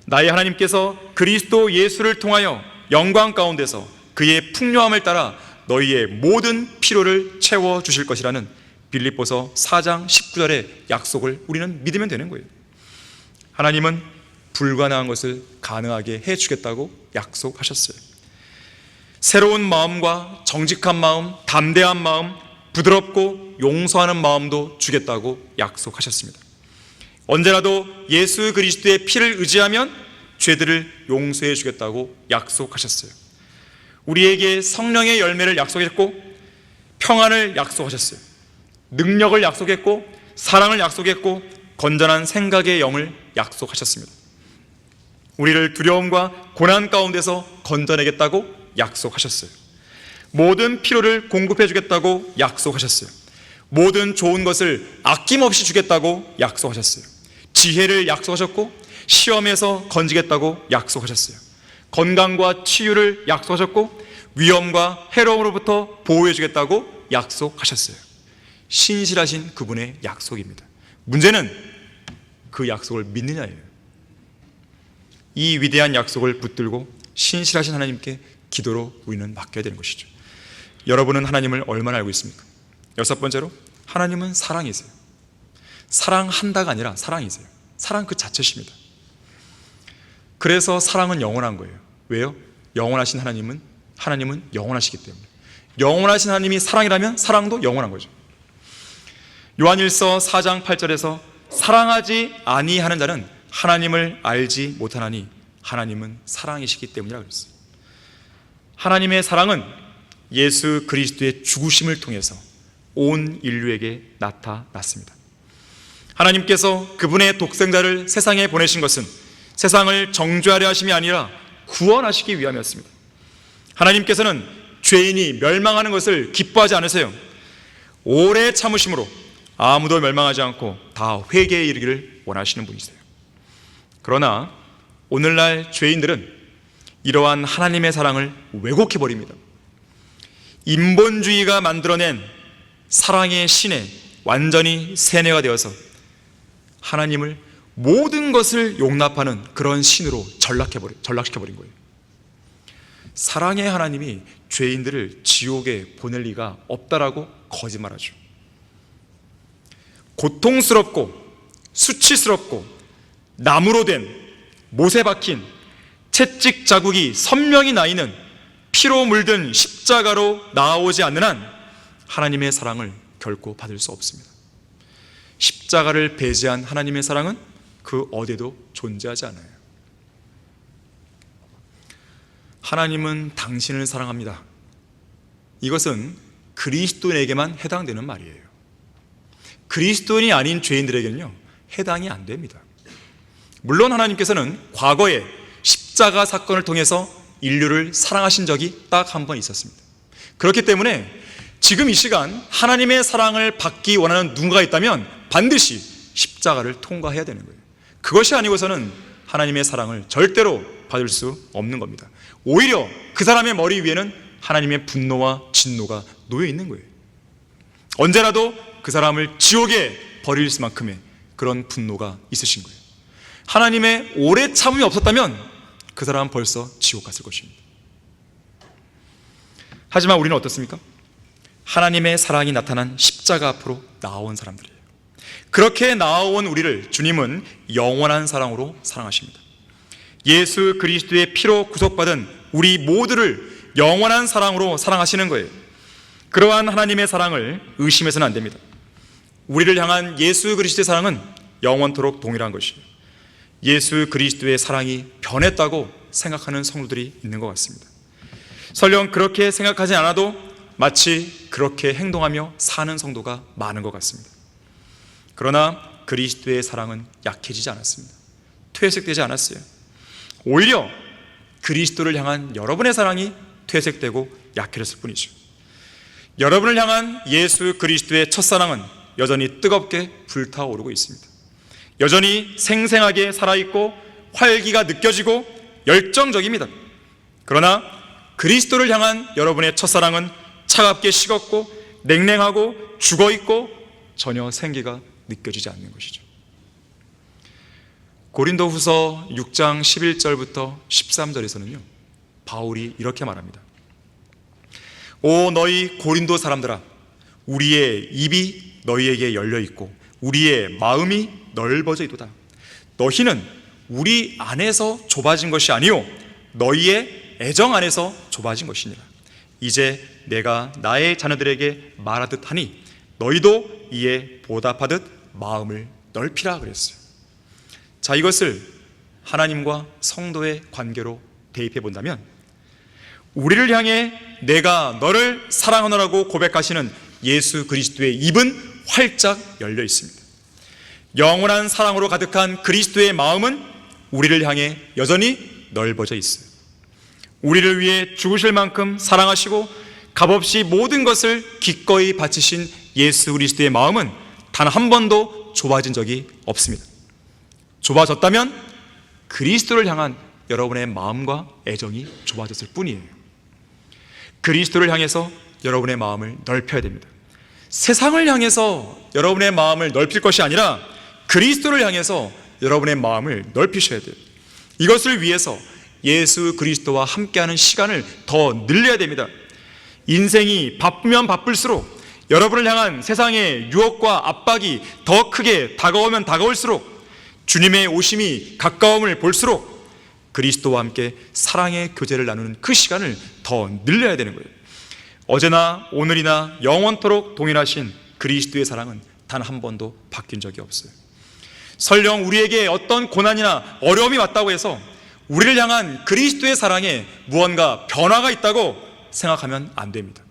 나의 하나님께서 그리스도 예수를 통하여 영광 가운데서 그의 풍요함을 따라 너희의 모든 필요를 채워주실 것이라는 빌립보서 4장 19절의 약속을 우리는 믿으면 되는 거예요. 하나님은 불가능한 것을 가능하게 해주겠다고 약속하셨어요. 새로운 마음과 정직한 마음, 담대한 마음, 부드럽고 용서하는 마음도 주겠다고 약속하셨습니다. 언제라도 예수 그리스도의 피를 의지하면 죄들을 용서해 주겠다고 약속하셨어요. 우리에게 성령의 열매를 약속했고 평안을 약속하셨어요. 능력을 약속했고 사랑을 약속했고 건전한 생각의 영을 약속하셨습니다. 우리를 두려움과 고난 가운데서 건져내겠다고 약속하셨어요. 모든 필요를 공급해 주겠다고 약속하셨어요. 모든 좋은 것을 아낌없이 주겠다고 약속하셨어요. 지혜를 약속하셨고 시험에서 건지겠다고 약속하셨어요. 건강과 치유를 약속하셨고 위험과 해로움으로부터 보호해 주겠다고 약속하셨어요. 신실하신 그분의 약속입니다. 문제는 그 약속을 믿느냐예요. 이 위대한 약속을 붙들고 신실하신 하나님께 기도로 우리는 맡겨야 되는 것이죠. 여러분은 하나님을 얼마나 알고 있습니까? 여섯 번째로, 하나님은 사랑이세요. 사랑한다가 아니라 사랑이세요. 사랑 그 자체십니다. 그래서 사랑은 영원한 거예요. 왜요? 영원하신 하나님은 영원하시기 때문에. 영원하신 하나님이 사랑이라면 사랑도 영원한 거죠. 요한일서 4장 8절에서 사랑하지 아니하는 자는 하나님을 알지 못하나니 하나님은 사랑이시기 때문이라고 그랬어요. 하나님의 사랑은 예수 그리스도의 죽으심을 통해서 온 인류에게 나타났습니다. 하나님께서 그분의 독생자를 세상에 보내신 것은 세상을 정죄하려 하심이 아니라 구원하시기 위함이었습니다. 하나님께서는 죄인이 멸망하는 것을 기뻐하지 않으세요. 오래 참으심으로 아무도 멸망하지 않고 다 회개에 이르기를 원하시는 분이세요. 그러나 오늘날 죄인들은 이러한 하나님의 사랑을 왜곡해버립니다. 인본주의가 만들어낸 사랑의 신에 완전히 세뇌가 되어서 하나님을 모든 것을 용납하는 그런 신으로 전락시켜버린 거예요. 사랑의 하나님이 죄인들을 지옥에 보낼 리가 없다라고 거짓말하죠. 고통스럽고 수치스럽고 나무로 된 못에 박힌 채찍 자국이 선명히 나 있는 피로 물든 십자가로 나오지 않는 한 하나님의 사랑을 결코 받을 수 없습니다. 십자가를 배제한 하나님의 사랑은 그 어디에도 존재하지 않아요. 하나님은 당신을 사랑합니다. 이것은 그리스도인에게만 해당되는 말이에요. 그리스도인이 아닌 죄인들에게는요, 해당이 안 됩니다. 물론 하나님께서는 과거에 십자가 사건을 통해서 인류를 사랑하신 적이 딱 한 번 있었습니다. 그렇기 때문에 지금 이 시간 하나님의 사랑을 받기 원하는 누군가가 있다면 반드시 십자가를 통과해야 되는 거예요. 그것이 아니고서는 하나님의 사랑을 절대로 받을 수 없는 겁니다. 오히려 그 사람의 머리 위에는 하나님의 분노와 진노가 놓여 있는 거예요. 언제라도 그 사람을 지옥에 버릴 수만큼의 그런 분노가 있으신 거예요. 하나님의 오래 참음이 없었다면 그 사람은 벌써 지옥 갔을 것입니다. 하지만 우리는 어떻습니까? 하나님의 사랑이 나타난 십자가 앞으로 나아온 사람들이에요. 그렇게 나아온 우리를 주님은 영원한 사랑으로 사랑하십니다. 예수 그리스도의 피로 구속받은 우리 모두를 영원한 사랑으로 사랑하시는 거예요. 그러한 하나님의 사랑을 의심해서는 안 됩니다. 우리를 향한 예수 그리스도의 사랑은 영원토록 동일한 것이에요. 예수 그리스도의 사랑이 변했다고 생각하는 성도들이 있는 것 같습니다. 설령 그렇게 생각하지 않아도 마치 그렇게 행동하며 사는 성도가 많은 것 같습니다. 그러나 그리스도의 사랑은 약해지지 않았습니다. 퇴색되지 않았어요. 오히려 그리스도를 향한 여러분의 사랑이 퇴색되고 약해졌을 뿐이죠. 여러분을 향한 예수 그리스도의 첫사랑은 여전히 뜨겁게 불타오르고 있습니다. 여전히 생생하게 살아있고 활기가 느껴지고 열정적입니다. 그러나 그리스도를 향한 여러분의 첫사랑은 차갑게 식었고 냉랭하고 죽어있고 전혀 생기가 느껴지지 않는 것이죠. 고린도후서 6장 11절부터 13절에서는요, 바울이 이렇게 말합니다. 오 너희 고린도 사람들아, 우리의 입이 너희에게 열려있고 우리의 마음이 넓어져 있도다. 너희는 우리 안에서 좁아진 것이 아니요 너희의 애정 안에서 좁아진 것이니라. 이제 내가 나의 자녀들에게 말하듯 하니 너희도 이에 보답하듯 마음을 넓히라 그랬어요. 자, 이것을 하나님과 성도의 관계로 대입해 본다면 우리를 향해 내가 너를 사랑하노라고 고백하시는 예수 그리스도의 입은 활짝 열려 있습니다. 영원한 사랑으로 가득한 그리스도의 마음은 우리를 향해 여전히 넓어져 있어요. 우리를 위해 죽으실 만큼 사랑하시고 값없이 모든 것을 기꺼이 바치신 예수 그리스도의 마음은 단 한 번도 좁아진 적이 없습니다. 좁아졌다면 그리스도를 향한 여러분의 마음과 애정이 좁아졌을 뿐이에요. 그리스도를 향해서 여러분의 마음을 넓혀야 됩니다. 세상을 향해서 여러분의 마음을 넓힐 것이 아니라 그리스도를 향해서 여러분의 마음을 넓히셔야 돼요. 이것을 위해서 예수 그리스도와 함께하는 시간을 더 늘려야 됩니다. 인생이 바쁘면 바쁠수록 여러분을 향한 세상의 유혹과 압박이 더 크게 다가오면 다가올수록 주님의 오심이 가까움을 볼수록 그리스도와 함께 사랑의 교제를 나누는 그 시간을 더 늘려야 되는 거예요. 어제나 오늘이나 영원토록 동일하신 그리스도의 사랑은 단 한 번도 바뀐 적이 없어요. 설령 우리에게 어떤 고난이나 어려움이 왔다고 해서 우리를 향한 그리스도의 사랑에 무언가 변화가 있다고 생각하면 안 됩니다.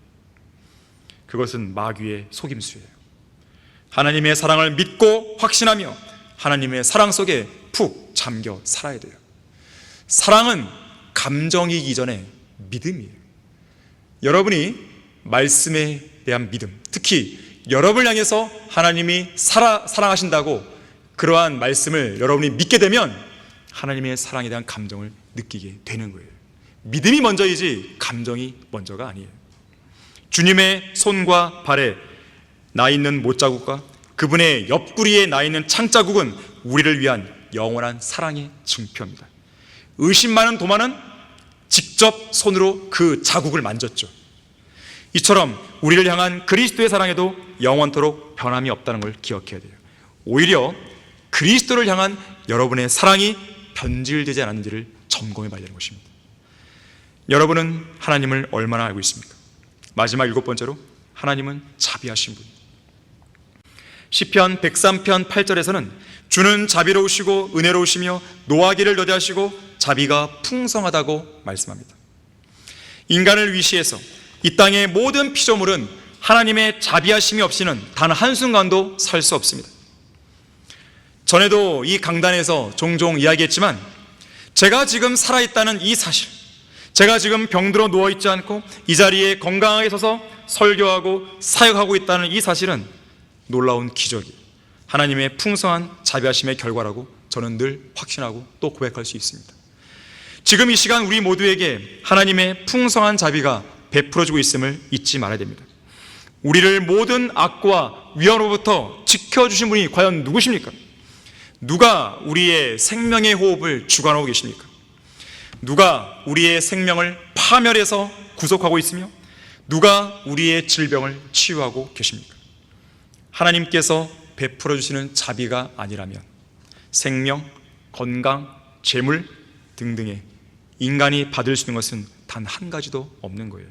그것은 마귀의 속임수예요. 하나님의 사랑을 믿고 확신하며 하나님의 사랑 속에 푹 잠겨 살아야 돼요. 사랑은 감정이기 전에 믿음이에요. 여러분이 말씀에 대한 믿음, 특히 여러분을 향해서 하나님이 사랑하신다고 그러한 말씀을 여러분이 믿게 되면 하나님의 사랑에 대한 감정을 느끼게 되는 거예요. 믿음이 먼저이지 감정이 먼저가 아니에요. 주님의 손과 발에 나 있는 못자국과 그분의 옆구리에 나 있는 창자국은 우리를 위한 영원한 사랑의 증표입니다. 의심 많은 도마는 직접 손으로 그 자국을 만졌죠. 이처럼 우리를 향한 그리스도의 사랑에도 영원토록 변함이 없다는 걸 기억해야 돼요. 오히려 그리스도를 향한 여러분의 사랑이 변질되지 않았는지를 점검해 봐야 되는 것입니다. 여러분은 하나님을 얼마나 알고 있습니까? 마지막 7번째로 하나님은 자비하신 분. 시편 103편 8절에서는 주는 자비로우시고 은혜로우시며 노하기를 더디하시고 자비가 풍성하다고 말씀합니다. 인간을 위시해서 이 땅의 모든 피조물은 하나님의 자비하심이 없이는 단 한순간도 살 수 없습니다. 전에도 이 강단에서 종종 이야기했지만 제가 지금 살아있다는 이 사실, 제가 지금 병들어 누워있지 않고 이 자리에 건강하게 서서 설교하고 사역하고 있다는 이 사실은 놀라운 기적이에요. 하나님의 풍성한 자비하심의 결과라고 저는 늘 확신하고 또 고백할 수 있습니다. 지금 이 시간 우리 모두에게 하나님의 풍성한 자비가 베풀어지고 있음을 잊지 말아야 됩니다. 우리를 모든 악과 위험으로부터 지켜주신 분이 과연 누구십니까? 누가 우리의 생명의 호흡을 주관하고 계십니까? 누가 우리의 생명을 파멸해서 구속하고 있으며 누가 우리의 질병을 치유하고 계십니까? 하나님께서 베풀어 주시는 자비가 아니라면 생명, 건강, 재물 등등의 인간이 받을 수 있는 것은 단 한 가지도 없는 거예요.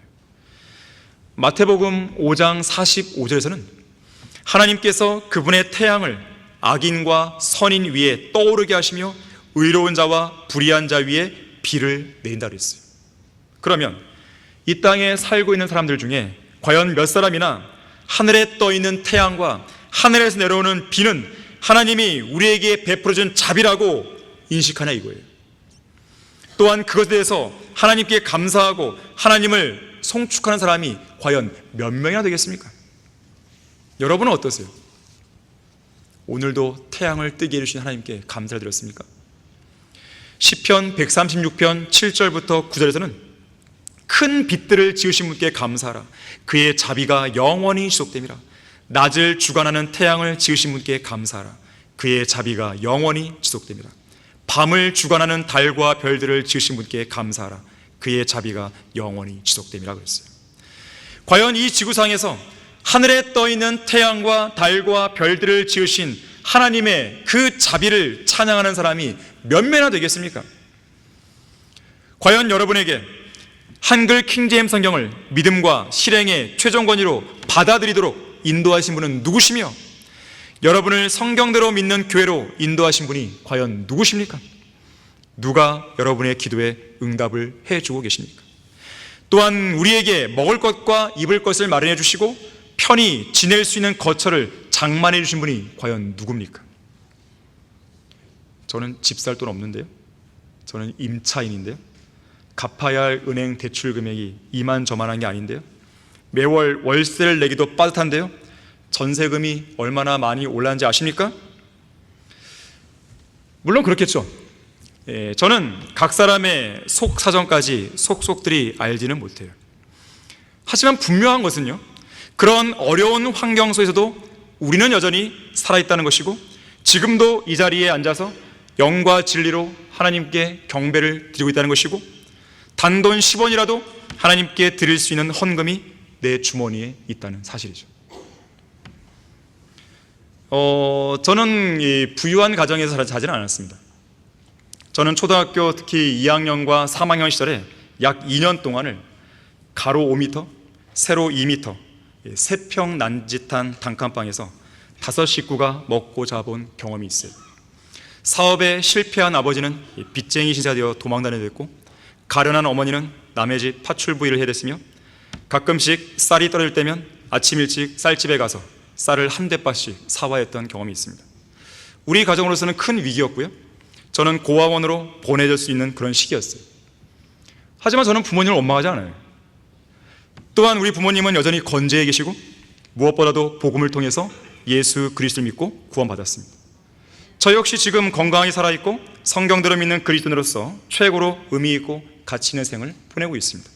마태복음 5장 45절에서는 하나님께서 그분의 태양을 악인과 선인 위에 떠오르게 하시며 의로운 자와 불의한 자 위에 비를 내린다 그랬어요. 그러면 이 땅에 살고 있는 사람들 중에 과연 몇 사람이나 하늘에 떠 있는 태양과 하늘에서 내려오는 비는 하나님이 우리에게 베풀어준 자비라고 인식하냐 이거예요. 또한 그것에 대해서 하나님께 감사하고 하나님을 송축하는 사람이 과연 몇 명이나 되겠습니까? 여러분은 어떠세요? 오늘도 태양을 뜨게 해주신 하나님께 감사를 드렸습니까? 시편 136편 7절부터 9절에서는 큰 빛들을 지으신 분께 감사하라. 그의 자비가 영원히 지속됨이라. 낮을 주관하는 태양을 지으신 분께 감사하라. 그의 자비가 영원히 지속됨이라. 밤을 주관하는 달과 별들을 지으신 분께 감사하라. 그의 자비가 영원히 지속됨이라 그랬어요. 과연 이 지구상에서 하늘에 떠있는 태양과 달과 별들을 지으신 하나님의 그 자비를 찬양하는 사람이 몇 명이나 되겠습니까? 과연 여러분에게 한글 킹제임스 성경을 믿음과 실행의 최종 권위로 받아들이도록 인도하신 분은 누구시며 여러분을 성경대로 믿는 교회로 인도하신 분이 과연 누구십니까? 누가 여러분의 기도에 응답을 해주고 계십니까? 또한 우리에게 먹을 것과 입을 것을 마련해 주시고 편히 지낼 수 있는 거처를 장만해 주신 분이 과연 누굽니까? 저는 집 살 돈 없는데요. 저는 임차인인데요. 갚아야 할 은행 대출 금액이 이만저만한 게 아닌데요. 매월 월세를 내기도 빠듯한데요. 전세금이 얼마나 많이 올랐는지 아십니까? 물론 그렇겠죠. 저는 각 사람의 속 사정까지 속속들이 알지는 못해요. 하지만 분명한 것은요, 그런 어려운 환경 속에서도 우리는 여전히 살아있다는 것이고 지금도 이 자리에 앉아서 영과 진리로 하나님께 경배를 드리고 있다는 것이고 단돈 10원이라도 하나님께 드릴 수 있는 헌금이 내 주머니에 있다는 사실이죠. 저는 이 부유한 가정에서 자라지는 않았습니다. 저는 초등학교 특히 2학년과 3학년 시절에 약 2년 동안을 가로 5m, 세로 2m 3평 난짓한 단칸방에서 5 식구가 먹고 자본 경험이 있어요. 사업에 실패한 아버지는 빚쟁이 신세가 되어 도망다녀야 됐고 가련한 어머니는 남의 집 파출부일을 해야 됐으며 가끔씩 쌀이 떨어질 때면 아침 일찍 쌀집에 가서 쌀을 한 대바씩 사와야 했던 경험이 있습니다. 우리 가정으로서는 큰 위기였고요. 저는 고아원으로 보내질 수 있는 그런 시기였어요. 하지만 저는 부모님을 원망하지 않아요. 또한 우리 부모님은 여전히 건재해 계시고 무엇보다도 복음을 통해서 예수 그리스도를 믿고 구원받았습니다. 저 역시 지금 건강하게 살아있고 성경대로 믿는 그리스도인으로서 최고로 의미 있고 가치 있는 생을 보내고 있습니다.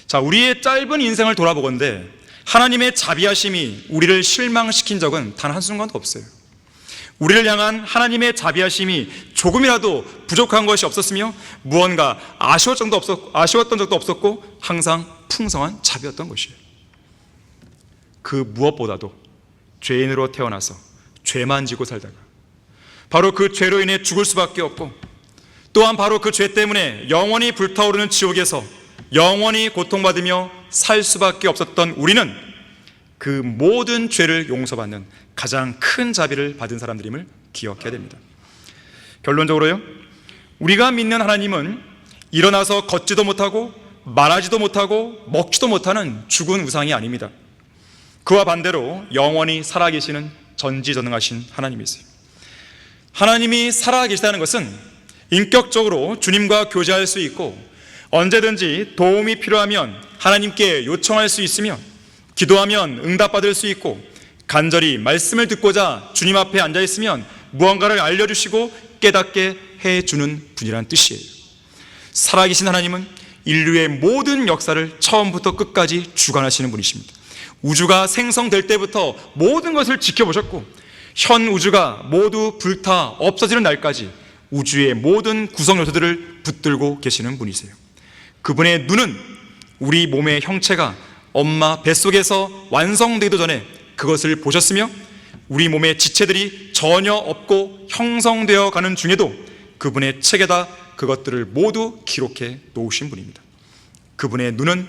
자, 우리의 짧은 인생을 돌아보건대 하나님의 자비하심이 우리를 실망시킨 적은 단 한순간도 없어요. 우리를 향한 하나님의 자비하심이 조금이라도 부족한 것이 없었으며 무언가 아쉬웠던 적도 없었고 항상 풍성한 자비였던 것이에요. 그 무엇보다도 죄인으로 태어나서 죄만 지고 살다가 바로 그 죄로 인해 죽을 수밖에 없고 또한 바로 그 죄 때문에 영원히 불타오르는 지옥에서 영원히 고통받으며 살 수밖에 없었던 우리는 그 모든 죄를 용서받는 가장 큰 자비를 받은 사람들임을 기억해야 됩니다. 결론적으로요, 우리가 믿는 하나님은 일어나서 걷지도 못하고 말하지도 못하고 먹지도 못하는 죽은 우상이 아닙니다. 그와 반대로 영원히 살아계시는 전지전능하신 하나님이세요. 하나님이 살아계시다는 것은 인격적으로 주님과 교제할 수 있고 언제든지 도움이 필요하면 하나님께 요청할 수 있으며 기도하면 응답받을 수 있고 간절히 말씀을 듣고자 주님 앞에 앉아있으면 무언가를 알려주시고 깨닫게 해주는 분이라는 뜻이에요. 살아계신 하나님은 인류의 모든 역사를 처음부터 끝까지 주관하시는 분이십니다. 우주가 생성될 때부터 모든 것을 지켜보셨고 현 우주가 모두 불타 없어지는 날까지 우주의 모든 구성 요소들을 붙들고 계시는 분이세요. 그분의 눈은 우리 몸의 형체가 엄마 뱃속에서 완성되기도 전에 그것을 보셨으며 우리 몸의 지체들이 전혀 없고 형성되어 가는 중에도 그분의 책에다 그것들을 모두 기록해 놓으신 분입니다. 그분의 눈은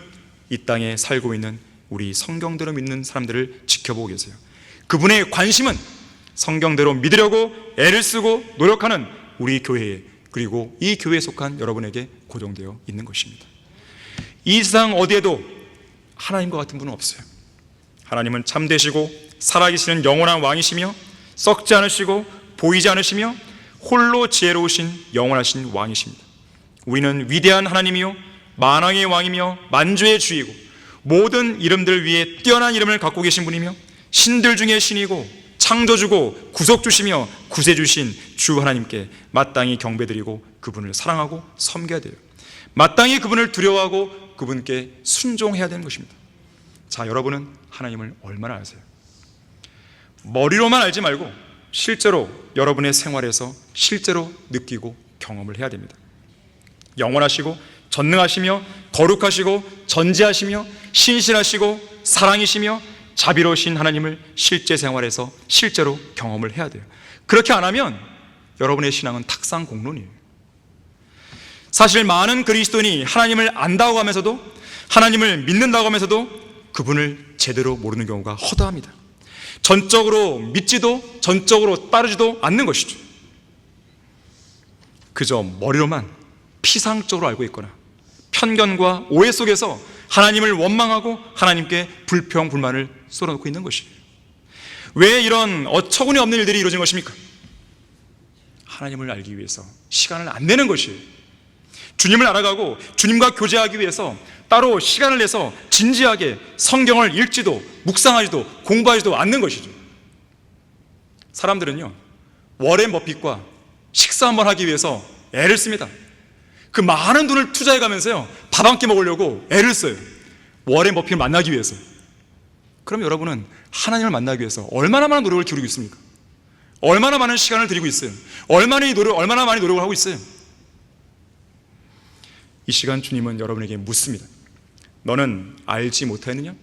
이 땅에 살고 있는 우리 성경대로 믿는 사람들을 지켜보고 계세요. 그분의 관심은 성경대로 믿으려고 애를 쓰고 노력하는 우리 교회에, 그리고 이 교회에 속한 여러분에게 고정되어 있는 것입니다. 이 세상 어디에도 하나님과 같은 분은 없어요. 하나님은 참되시고 살아계시는 영원한 왕이시며 썩지 않으시고 보이지 않으시며 홀로 지혜로우신 영원하신 왕이십니다. 우리는 위대한 하나님이요 만왕의 왕이며 만주의 주이고 모든 이름들 위에 뛰어난 이름을 갖고 계신 분이며 신들 중에 신이고 창조주고 구속주시며 구세주신 주 하나님께 마땅히 경배드리고 그분을 사랑하고 섬겨야 돼요. 마땅히 그분을 두려워하고 그분께 순종해야 되는 것입니다. 자, 여러분은 하나님을 얼마나 아세요? 머리로만 알지 말고 실제로 여러분의 생활에서 실제로 느끼고 경험을 해야 됩니다. 영원하시고 전능하시며 거룩하시고 전지하시며 신실하시고 사랑이시며 자비로우신 하나님을 실제 생활에서 실제로 경험을 해야 돼요. 그렇게 안 하면 여러분의 신앙은 탁상공론이에요. 사실 많은 그리스도인이 하나님을 안다고 하면서도, 하나님을 믿는다고 하면서도 그분을 제대로 모르는 경우가 허다합니다. 전적으로 믿지도 전적으로 따르지도 않는 것이죠. 그저 머리로만 피상적으로 알고 있거나 편견과 오해 속에서 하나님을 원망하고 하나님께 불평, 불만을 쏟아놓고 있는 것이에요. 왜 이런 어처구니 없는 일들이 이루어진 것입니까? 하나님을 알기 위해서 시간을 안 내는 것이에요. 주님을 알아가고 주님과 교제하기 위해서 따로 시간을 내서 진지하게 성경을 읽지도 묵상하지도 공부하지도 않는 것이죠. 사람들은요, 워렌 버핏과 식사 한번 하기 위해서 애를 씁니다. 그 많은 돈을 투자해 가면서요, 밥 한 끼 먹으려고 애를 써요. 워렌 버핏을 만나기 위해서. 그럼 여러분은 하나님을 만나기 위해서 얼마나 많은 노력을 기울이고 있습니까? 얼마나 많은 시간을 들이고 있어요? 얼마나 많이 노력을 하고 있어요? 이 시간 주님은 여러분에게 묻습니다. 너는 알지 못하였느냐?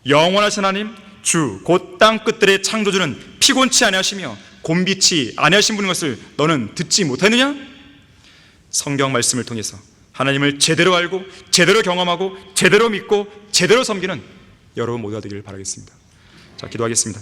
영원하신 하나님 주 곧 땅 끝들의 창조주는 피곤치 아니하시며 곤비치 아니하신 분인 것을 너는 듣지 못하느냐? 성경 말씀을 통해서 하나님을 제대로 알고 제대로 경험하고 제대로 믿고 제대로 섬기는 여러분 모두가 되기를 바라겠습니다. 자, 기도하겠습니다.